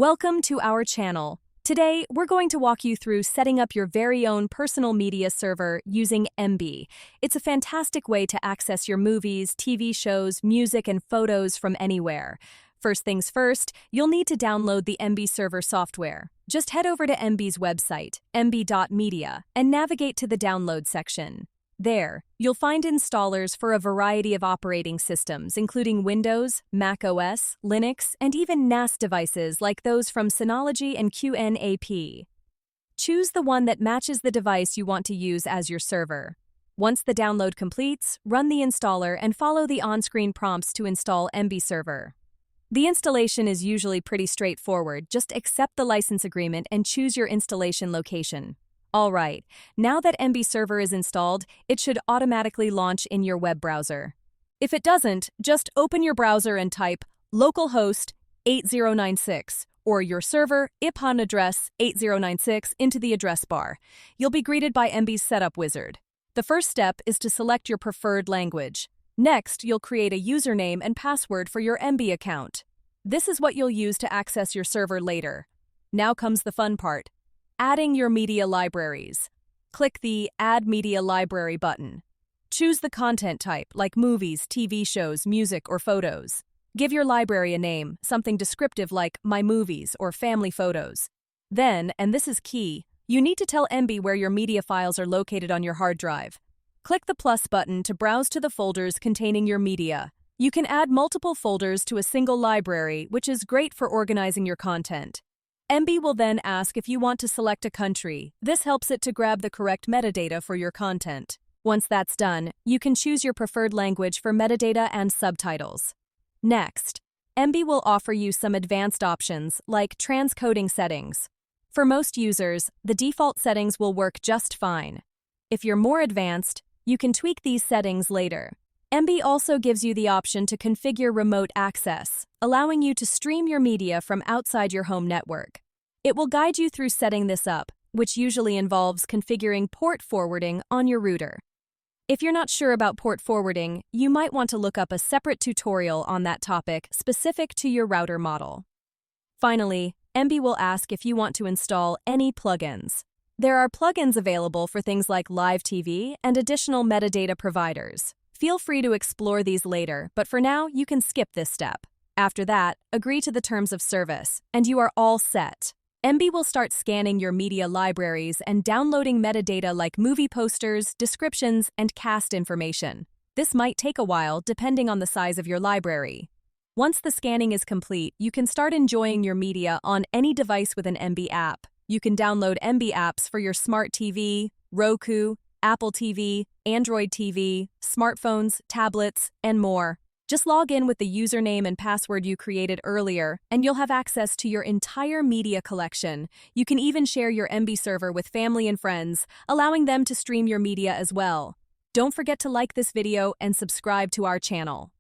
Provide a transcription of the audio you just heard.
Welcome to our channel. Today, we're going to walk you through setting up your very own personal media server using Emby. It's a fantastic way to access your movies, TV shows, music, and photos from anywhere. First things first, you'll need to download the Emby server software. Just head over to Emby's website, emby.media, and navigate to the download section. There, you'll find installers for a variety of operating systems, including Windows, Mac OS, Linux, and even NAS devices like those from Synology and QNAP. Choose the one that matches the device you want to use as your server. Once the download completes, run the installer and follow the on-screen prompts to install Emby server. The installation is usually pretty straightforward. Just accept the license agreement and choose your installation location. All right, now that Emby server is installed, it should automatically launch in your web browser. If it doesn't, just open your browser and type localhost 8096 or your server IPON address 8096 into the address bar. You'll be greeted by Emby's setup wizard. The first step is to select your preferred language. Next, you'll create a username and password for your Emby account. This is what you'll use to access your server later. Now comes the fun part. Adding your media libraries. Click the Add Media Library button. Choose the content type, like movies, TV shows, music, or photos. Give your library a name, something descriptive like My Movies or Family Photos. Then, and this is key, you need to tell Emby where your media files are located on your hard drive. Click the plus button to browse to the folders containing your media. You can add multiple folders to a single library, which is great for organizing your content. Emby will then ask if you want to select a country. This helps it to grab the correct metadata for your content. Once that's done, you can choose your preferred language for metadata and subtitles. Next, Emby will offer you some advanced options like transcoding settings. For most users, the default settings will work just fine. If you're more advanced, you can tweak these settings later. Emby also gives you the option to configure remote access, allowing you to stream your media from outside your home network. It will guide you through setting this up, which usually involves configuring port forwarding on your router. If you're not sure about port forwarding, you might want to look up a separate tutorial on that topic specific to your router model. Finally, Emby will ask if you want to install any plugins. There are plugins available for things like live TV and additional metadata providers. Feel free to explore these later, but for now, you can skip this step. After that, agree to the terms of service, and you are all set. Emby will start scanning your media libraries and downloading metadata like movie posters, descriptions, and cast information. This might take a while, depending on the size of your library. Once the scanning is complete, you can start enjoying your media on any device with an Emby app. You can download Emby apps for your smart TV, Roku, Apple TV, Android TV, smartphones, tablets, and more. Just log in with the username and password you created earlier, and you'll have access to your entire media collection. You can even share your Emby server with family and friends, allowing them to stream your media as well. Don't forget to like this video and subscribe to our channel.